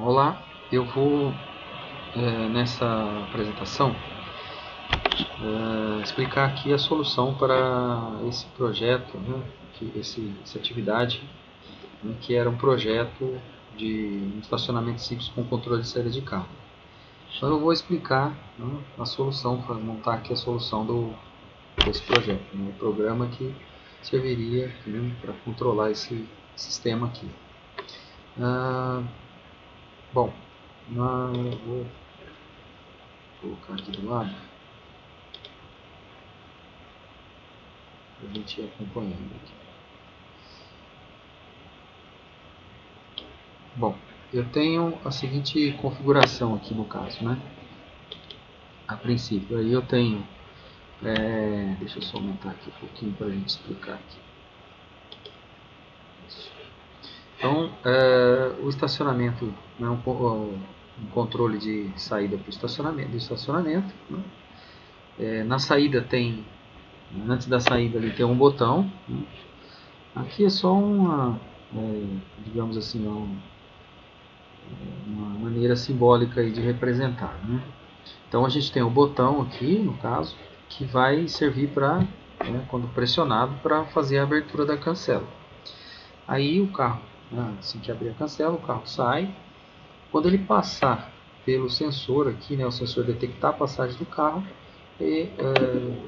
Olá, eu vou nessa apresentação explicar aqui a solução para esse projeto, né, essa atividade, né, que era um projeto de um estacionamento simples com controle de saída de carro. Então eu vou explicar, né, a solução, para montar aqui a solução desse projeto, né, o programa que serviria, né, para controlar esse sistema aqui. Bom, eu vou colocar aqui do lado para a gente ir acompanhando aqui. Bom, eu tenho a seguinte configuração aqui no caso, né? A princípio, aí eu tenho, deixa eu só aumentar aqui um pouquinho para a gente explicar aqui. Então, o estacionamento, né, um controle de saída para o estacionamento, né? Na saída tem, antes da saída ali tem um botão, né? Aqui é só uma, digamos assim, uma maneira simbólica aí de representar, né? Então a gente tem o botão aqui, no caso, que vai servir para, né, quando pressionado, para fazer a abertura da cancela. Aí o carro, né, assim que abrir a cancela, o carro sai. Quando ele passar pelo sensor aqui, né, o sensor detectar a passagem do carro, e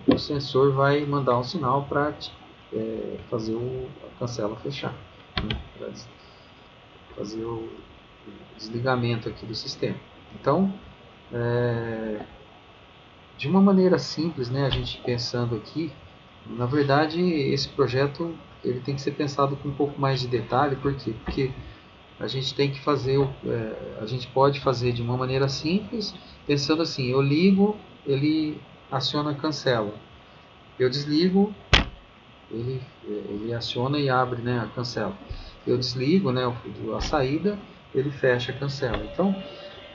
o sensor vai mandar um sinal para fazer a cancela fechar, né, para fazer o desligamento aqui do sistema. Então, de uma maneira simples, né, a gente pensando aqui, na verdade esse projeto ele tem que ser pensado com um pouco mais de detalhe. Por quê? Porque a gente tem que fazer, a gente pode fazer de uma maneira simples, pensando assim: eu ligo, ele aciona a cancela, eu desligo, ele aciona e abre, né, a cancela, eu desligo, né, a saída, ele fecha a cancela. Então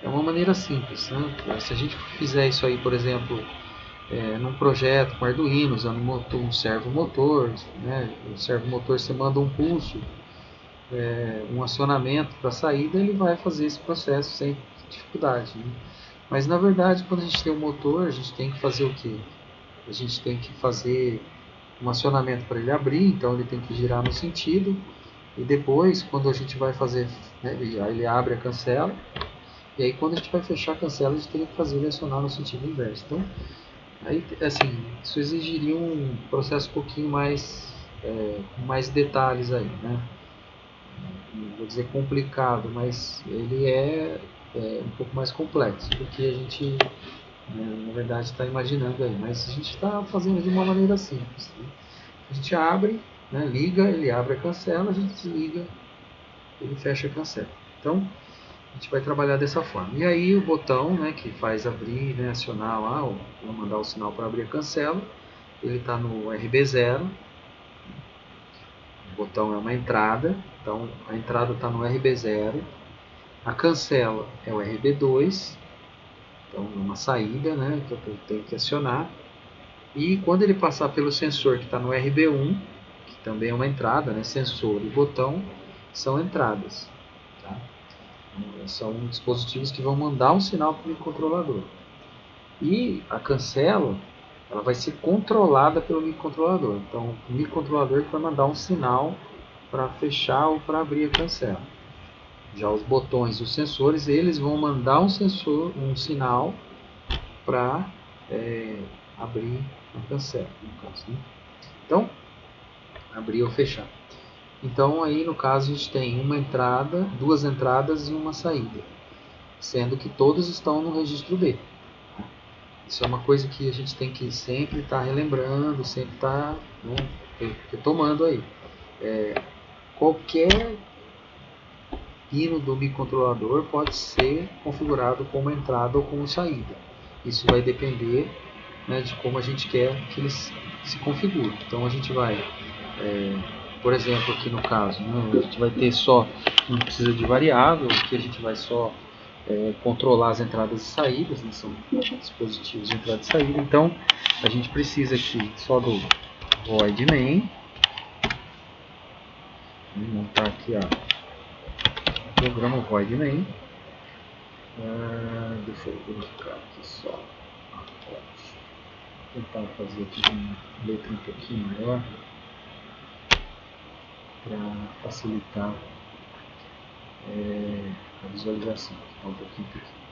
é uma maneira simples, né? Se a gente fizer isso aí, por exemplo, num projeto com Arduino, usando um servomotor, né? O servomotor você manda um pulso, um acionamento para a saída, ele vai fazer esse processo sem dificuldade, né? Mas na verdade, quando a gente tem um motor, a gente tem que fazer o quê? A gente tem que fazer um acionamento para ele abrir, então ele tem que girar no sentido, e depois, quando a gente vai fazer, né, ele abre a cancela, e aí quando a gente vai fechar a cancela, a gente tem que fazer ele acionar no sentido inverso. Então, aí, assim, isso exigiria um processo um pouquinho mais, com mais detalhes aí, né? Não vou dizer complicado, mas ele é um pouco mais complexo do que a gente, na verdade, está imaginando aí. Mas a gente está fazendo de uma maneira simples, né? A gente abre, né, liga, ele abre a cancela, a gente desliga, ele fecha a cancela. Então, a gente vai trabalhar dessa forma. E aí o botão, né, que faz abrir, né, acionar lá, ou mandar o sinal para abrir a cancela, ele está no RB0. O botão é uma entrada, então a entrada está no RB0. A cancela é o RB2, então é uma saída, né, que eu tenho que acionar. E quando ele passar pelo sensor que está no RB1, que também é uma entrada, né, sensor e botão são entradas, tá? São dispositivos que vão mandar um sinal para o microcontrolador. E a cancela, ela vai ser controlada pelo microcontrolador. Então, o microcontrolador vai mandar um sinal para fechar ou para abrir a cancela. Já os botões e os sensores, eles vão mandar um sinal para abrir a cancela, no caso, né? Então, abrir ou fechar. Então, aí no caso a gente tem uma entrada, duas entradas e uma saída, sendo que todos estão no registro B. Isso é uma coisa que a gente tem que sempre estar relembrando, sempre estar, né, retomando aí. Qualquer pino do microcontrolador pode ser configurado como entrada ou como saída. Isso vai depender, né, de como a gente quer que eles se configurem. Então a gente vai, por exemplo, aqui no caso, né, a gente vai ter só, não precisa de variável, aqui a gente vai só controlar as entradas e saídas, né, são dispositivos de entrada e saída. Então a gente precisa aqui só do void main. Vou montar aqui o programa void main. Deixa eu verificar aqui só a fonte. Vou tentar fazer aqui uma letra um pouquinho maior para facilitar a visualização. Está um pouquinho pequeno.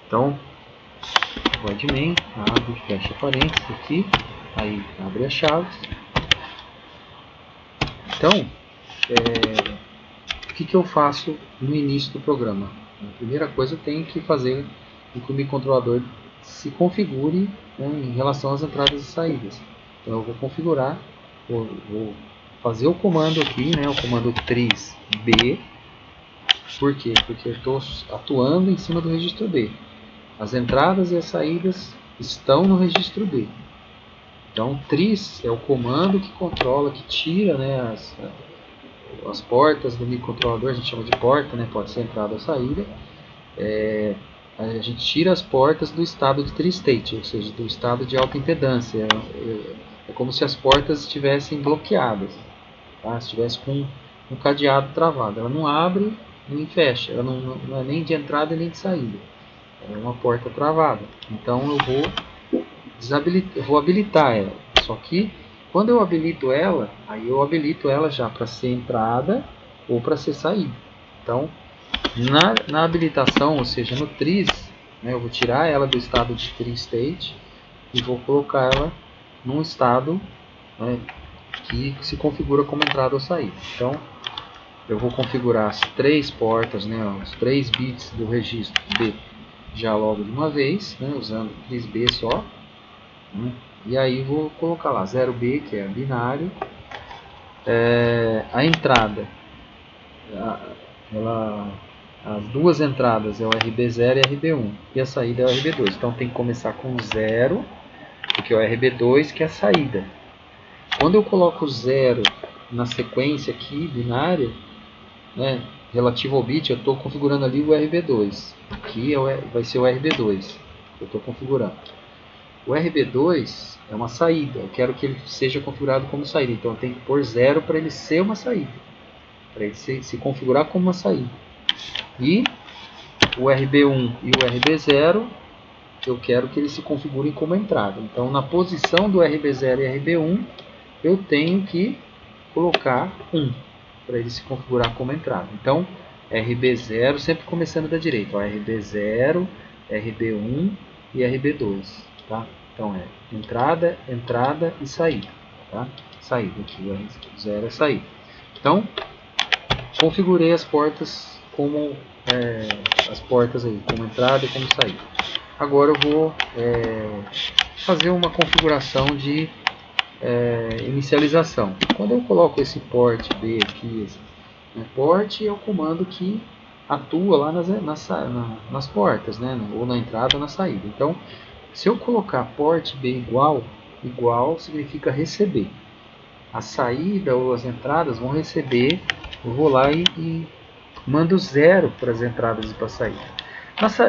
Então, o admin abre, fecha parênteses aqui, aí abre as chaves. Então, o que eu faço no início do programa? A primeira coisa, eu tenho que fazer com que o microcontrolador se configure, né, em relação às entradas e saídas. Então eu vou configurar, vou fazer o comando aqui, né, o comando tris B. Por quê? Porque eu estou atuando em cima do registro B. As entradas e as saídas estão no registro B. Então tris é o comando que controla, que tira, né, as portas do microcontrolador. A gente chama de porta, né, pode ser entrada ou saída. A gente tira as portas do estado de tri-state, ou seja, do estado de alta impedância. É como se as portas estivessem bloqueadas, tá? Se estivesse com um cadeado travado. Ela não abre nem fecha, ela não é nem de entrada nem de saída. É uma porta travada. Então eu vou habilitar ela. Só que quando eu habilito ela, aí eu habilito ela já para ser entrada ou para ser saída. Então, na habilitação, ou seja, no tris, né, eu vou tirar ela do estado de tri-state e vou colocar ela num estado, né, que se configura como entrada ou saída. Então, eu vou configurar as 3 portas, né, os 3 bits do registro B já logo de uma vez, né, usando tris B só. Né, e aí vou colocar lá 0B, que é binário. A entrada, as duas entradas é o RB0 e RB1, e a saída é o RB2. Então tem que começar com 0, porque é o RB2 que é a saída. Quando eu coloco 0 na sequência aqui, binária, né, relativo ao bit, eu estou configurando ali o RB2. Aqui vai ser o RB2 que eu estou configurando. O RB2 é uma saída, eu quero que ele seja configurado como saída, então eu tenho que pôr 0 para ele ser uma saída, para ele se configurar como uma saída. E o RB1 e o RB0 eu quero que eles se configurem como entrada. Então na posição do RB0 e RB1 eu tenho que colocar 1 para ele se configurar como entrada. Então RB0 sempre começando da direita, ó, RB0, RB1 e RB2, tá? Então é entrada, entrada e saída, tá? Saída aqui, o R0 é saída. Então configurei as portas como as portas aí, como entrada e como saída. Agora eu vou fazer uma configuração de inicialização. Quando eu coloco esse port B aqui, port é o comando que atua lá nas portas, né? Ou na entrada ou na saída. Então, se eu colocar port B igual significa receber. A saída ou as entradas vão receber, eu vou lá e mando 0 para as entradas e para a saída.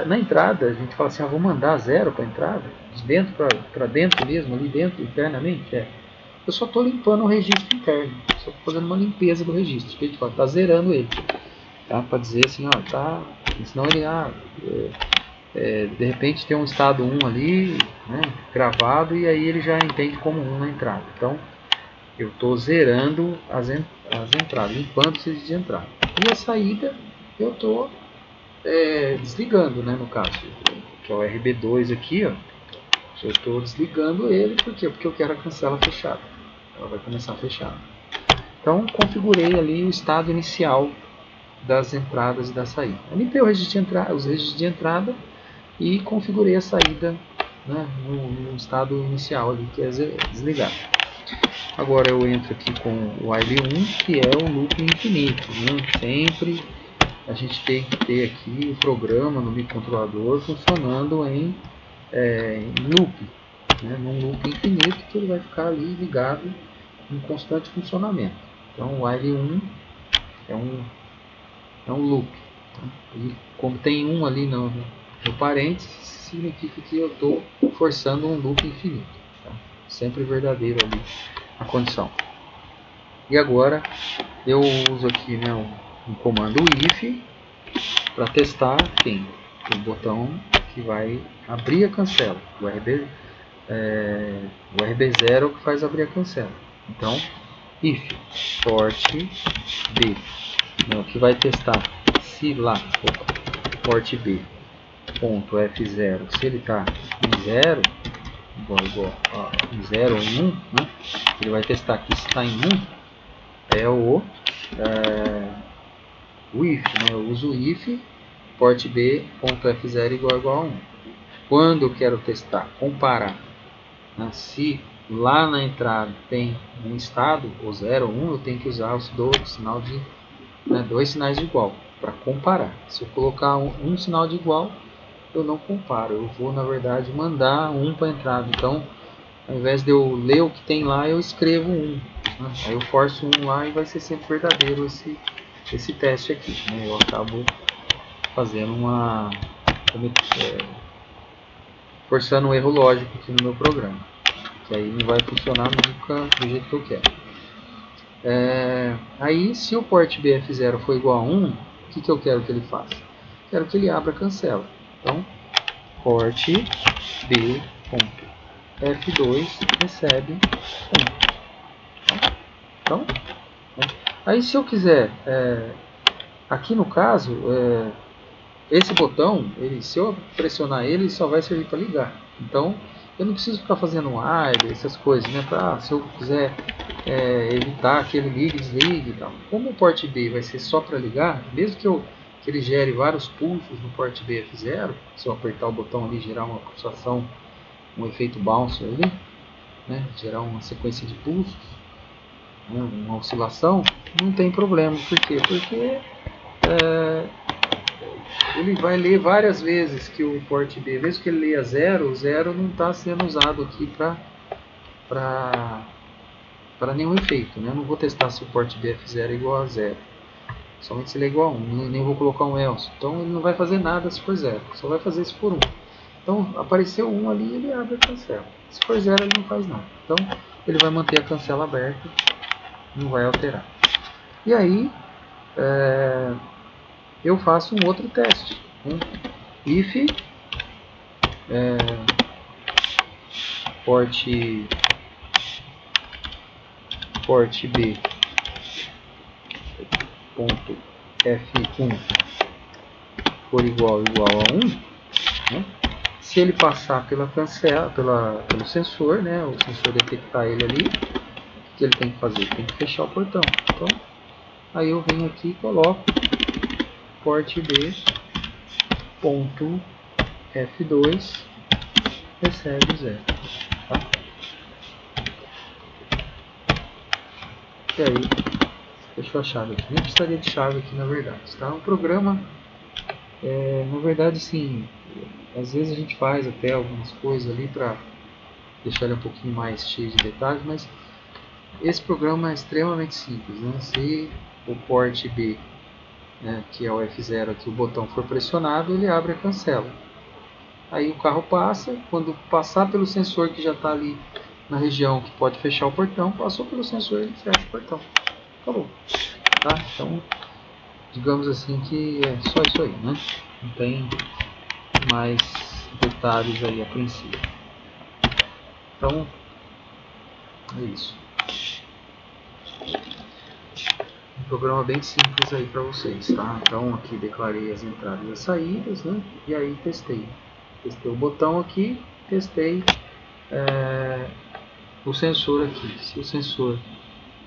Na entrada, a gente fala assim, vou mandar 0 para a entrada, de dentro para dentro mesmo, ali dentro, internamente. Eu só estou limpando o registro interno, só estou fazendo uma limpeza do registro, que a gente fala, está zerando ele. Tá? Para dizer assim, tá, senão ele, de repente tem um estado 1 ali, né, gravado, e aí ele já entende como 1 na entrada. Então, eu estou zerando as entradas, limpando o serviço de entrada. E a saída, eu estou desligando, né, no caso, que é o RB2 aqui, ó. Eu estou desligando ele, por quê? Porque eu quero a cancela fechada. Ela vai começar fechada. Então, configurei ali o estado inicial das entradas e da saída. Eu limpei os registros de entrada e configurei a saída, né, no estado inicial ali, que é desligar. Agora eu entro aqui com o while 1, que é o loop infinito, né? Sempre a gente tem que ter aqui o programa no microcontrolador funcionando em loop, né? Num loop infinito, que ele vai ficar ali ligado em constante funcionamento. Então o while 1 é um loop, tá? E como tem 1 ali no parênteses, significa que eu estou forçando um loop infinito, tá? Sempre verdadeiro ali a condição. E agora eu uso aqui, né, um comando if para testar quem? O botão que vai abrir a cancela. O RB0 que faz abrir a cancela. Então, if port B, que vai testar se lá port B ponto F0, se ele está em 0, igual em 0 ou em 1, né? Ele vai testar que se está em 1 é o if, né? Eu uso o if port B ponto F0 igual a 1. Quando eu quero testar, comparar, né, se lá na entrada tem um estado, ou 0 ou 1, eu tenho que usar o sinal de, dois sinais de igual para comparar. Se eu colocar um sinal de igual, eu não comparo, eu vou na verdade mandar 1 para a entrada. Então, ao invés de eu ler o que tem lá, eu escrevo 1, né? Aí eu forço 1 lá e vai ser sempre verdadeiro esse teste aqui, né? Eu acabo fazendo forçando um erro lógico aqui no meu programa, que aí não vai funcionar nunca do jeito que eu quero. Aí, se o port BF0 for igual a 1, o que eu quero que ele faça? Quero que ele abra a cancela. Então, port B.F2 recebe 1. Então, aí se eu quiser, aqui no caso, esse botão, se eu pressionar ele só vai servir para ligar. Então, eu não preciso ficar fazendo ARB, essas coisas, né? Se eu quiser evitar que ele ligue, desligue e tal. Como o port B vai ser só para ligar, mesmo que ele gere vários pulsos no port BF0, se eu apertar o botão ali, gerar uma pulsação, um efeito bounce ali, né? Gerar uma sequência de pulsos, né? Uma oscilação, não tem problema. Por quê? Porque ele vai ler várias vezes que o port B, mesmo que ele leia 0, o 0 não está sendo usado aqui para nenhum efeito, né? Eu não vou testar se o port BF0 é igual a 0, somente se ele é igual a 1, nem vou colocar um else. Então ele não vai fazer nada se for 0, só vai fazer se for 1. Então apareceu 1 ali, ele abre a cancela. Se for 0, ele não faz nada. Então ele vai manter a cancela aberta, não vai alterar. E aí eu faço um outro teste, né? If port B ponto F1 for igual a 1, né? Se ele passar pela cancela, pelo sensor, né? O sensor detectar ele ali, o que ele tem que fazer? Ele tem que fechar o portão. Então, aí eu venho aqui e coloco port B ponto F2 recebe 0. Tá? E aí, fechou a chave aqui. Nem precisaria de chave aqui, na verdade. Tá? O programa, na verdade, sim, às vezes a gente faz até algumas coisas ali para deixar ele um pouquinho mais cheio de detalhes, mas esse programa é extremamente simples, né? Se o port B, né, que é o F0 aqui, o botão for pressionado, ele abre a cancela. Aí o carro passa, quando passar pelo sensor que já está ali na região que pode fechar o portão, passou pelo sensor, ele fecha o portão. Acabou. Tá? Então, digamos assim que é só isso aí, né? Não tem mais detalhes aí a princípio. Então, é isso. Um programa bem simples aí para vocês, tá? Então aqui declarei as entradas e as saídas, né? E aí testei o botão aqui, testei o sensor aqui.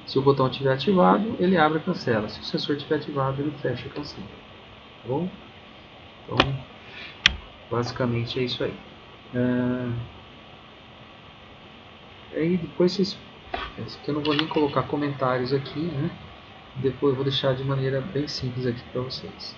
Se o botão estiver ativado, ele abre a cancela. Se o sensor estiver ativado, ele fecha a cancela. Tá bom? Então, basicamente é isso aí. Aí depois vocês... eu não vou nem colocar comentários aqui, né? Depois eu vou deixar de maneira bem simples aqui para vocês.